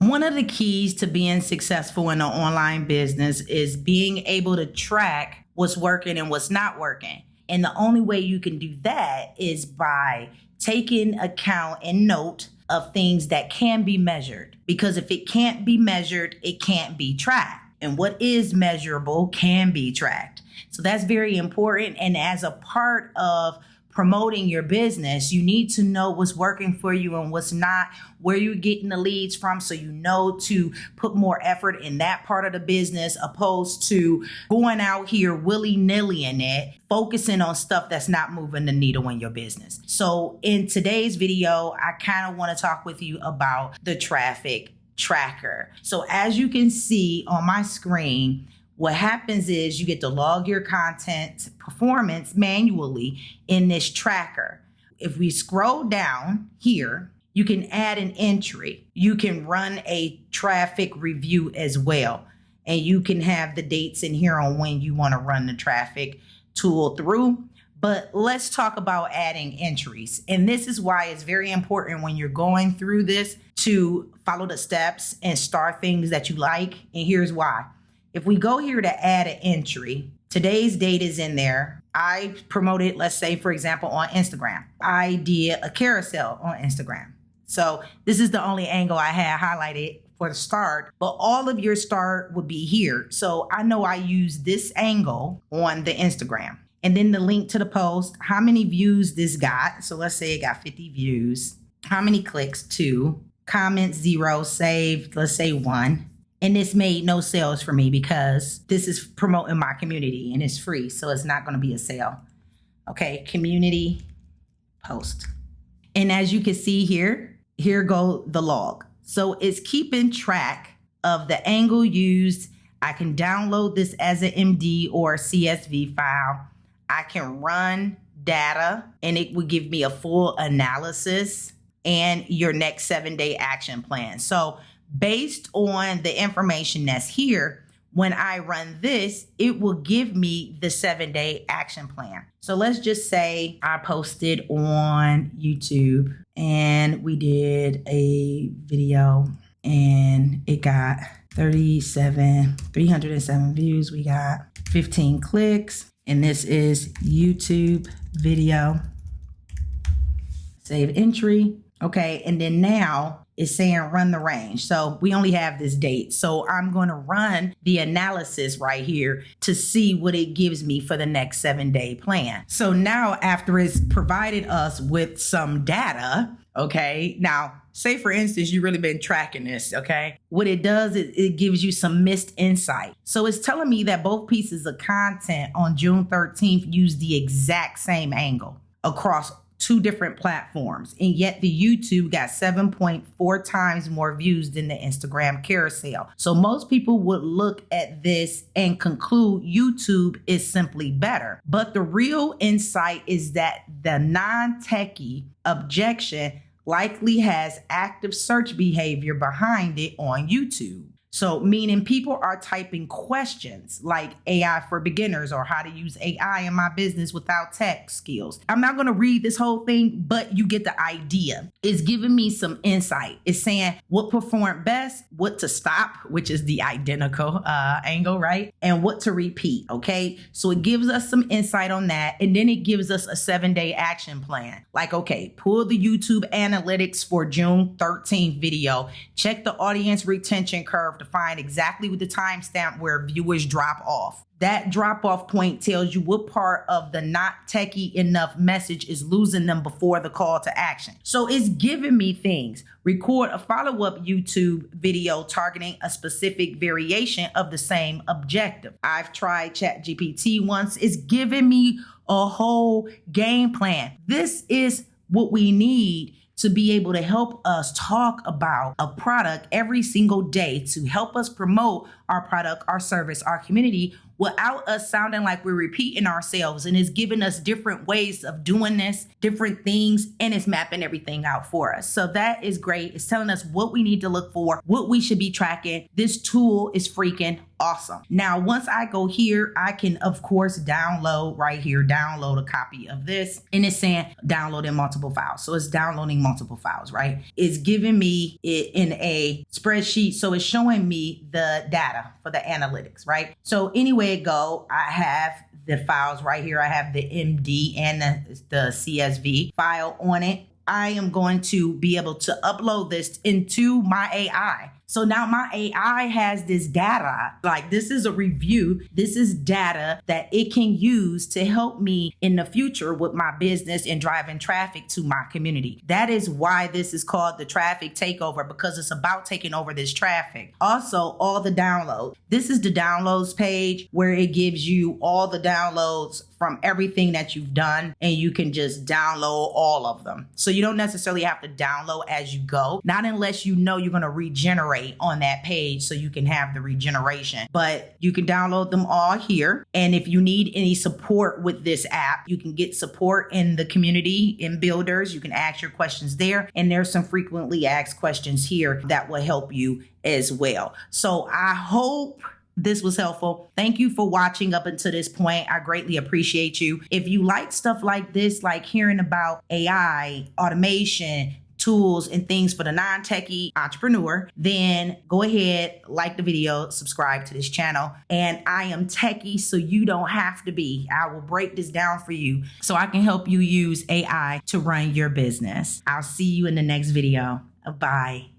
One of the keys to being successful in an online business is being able to track what's working and what's not working. And the only way you can do that is by taking account and note of things that can be measured. Because if it can't be measured, it can't be tracked. And what is measurable can be tracked. So that's very important. And as a part of promoting your business, you need to know what's working for you and what's not, where you're getting the leads from, so you know to put more effort in that part of the business, opposed to going out here willy-nilly in it, focusing on stuff that's not moving the needle in your business. So in today's video, I kind of want to talk with you about the traffic tracker. So as you can see on my screen, what happens is you get to log your content performance manually in this tracker. If we scroll down here, you can add an entry. You can run a traffic review as well. And you can have the dates in here on when you want to run the traffic tool through. But let's talk about adding entries. And this is why it's very important when you're going through this to follow the steps and start things that you like. And here's why. If we go here to add an entry, today's date is in there. I promoted, let's say, for example, on Instagram. I did a carousel on Instagram. So this is the only angle I had highlighted for the start, but all of your start would be here. So I know I use this angle on the Instagram. And then the link to the post, how many views this got. So let's say it got 50 views. How many clicks? 2. Comments, 0. Saved, let's say 1. And this made no sales for me because this is promoting my community and it's free. So it's not going to be a sale. Okay, community post. And as you can see here go the log. So it's keeping track of the angle used. I can download this as an MD or CSV file. I can run data and it will give me a full analysis and your next 7-day action plan. So based on the information that's here, when I run this, it will give me the 7-day action plan. So let's just say I posted on YouTube and we did a video and it got 307 views. We got 15 clicks, and this is YouTube video. Save entry. Okay, and then now it's saying run the range. So we only have this date. So I'm going to run the analysis right here to see what it gives me for the next 7-day plan. So now after it's provided us with some data, okay, now say for instance, you've really been tracking this, okay? What it does is it gives you some missed insight. So it's telling me that both pieces of content on June 13th use the exact same angle across 2 different platforms, and yet the YouTube got 7.4 times more views than the Instagram carousel. So most people would look at this and conclude YouTube is simply better. But the real insight is that the non-techie objection likely has active search behavior behind it on YouTube. So meaning people are typing questions like AI for beginners or how to use AI in my business without tech skills. I'm not going to read this whole thing, but you get the idea. It's giving me some insight. It's saying what performed best, what to stop, which is the identical angle, right? And what to repeat. Okay. So it gives us some insight on that. And then it gives us a 7-day action plan. Like, okay, pull the YouTube analytics for June 13th video. Check the audience retention curve to find exactly with the timestamp where viewers drop off. That drop off point tells you what part of the not techie enough message is losing them before the call to action. So it's giving me things. Record a follow-up YouTube video targeting a specific variation of the same objective. I've tried ChatGPT once. It's giving me a whole game plan. This is what we need to be able to help us talk about a product every single day to help us promote our product, our service, our community without us sounding like we're repeating ourselves. And it's giving us different ways of doing this, different things, and it's mapping everything out for us. So that is great. It's telling us what we need to look for, what we should be tracking. This tool is freaking Awesome. Now, once I go here, I can, of course, download right here, download a copy of this. And it's saying download in multiple files. So it's downloading multiple files, right? It's giving me it in a spreadsheet. So it's showing me the data for the analytics, right? So anyway it go, I have the files right here. I have the MD and the CSV file on it. I am going to be able to upload this into my AI. So now my AI has this data, like this is a review. This is data that it can use to help me in the future with my business and driving traffic to my community. That is why this is called the Traffic Takeover, because it's about taking over this traffic. Also, all the downloads. This is the downloads page where it gives you all the downloads from everything that you've done, and you can just download all of them. So you don't necessarily have to download as you go, not unless you know you're going to regenerate on that page so you can have the regeneration. But you can download them all here. And if you need any support with this app, you can get support in the community, in builders. You can ask your questions there. And there's some frequently asked questions here that will help you as well. So I hope this was helpful. Thank you for watching up until this point. I greatly appreciate you. If you like stuff like this, like hearing about AI, automation, tools and things for the non-techie entrepreneur, then go ahead, like the video, subscribe to this channel. And I am techie, so you don't have to be. I will break this down for you so I can help you use AI to run your business. I'll see you in the next video. Bye.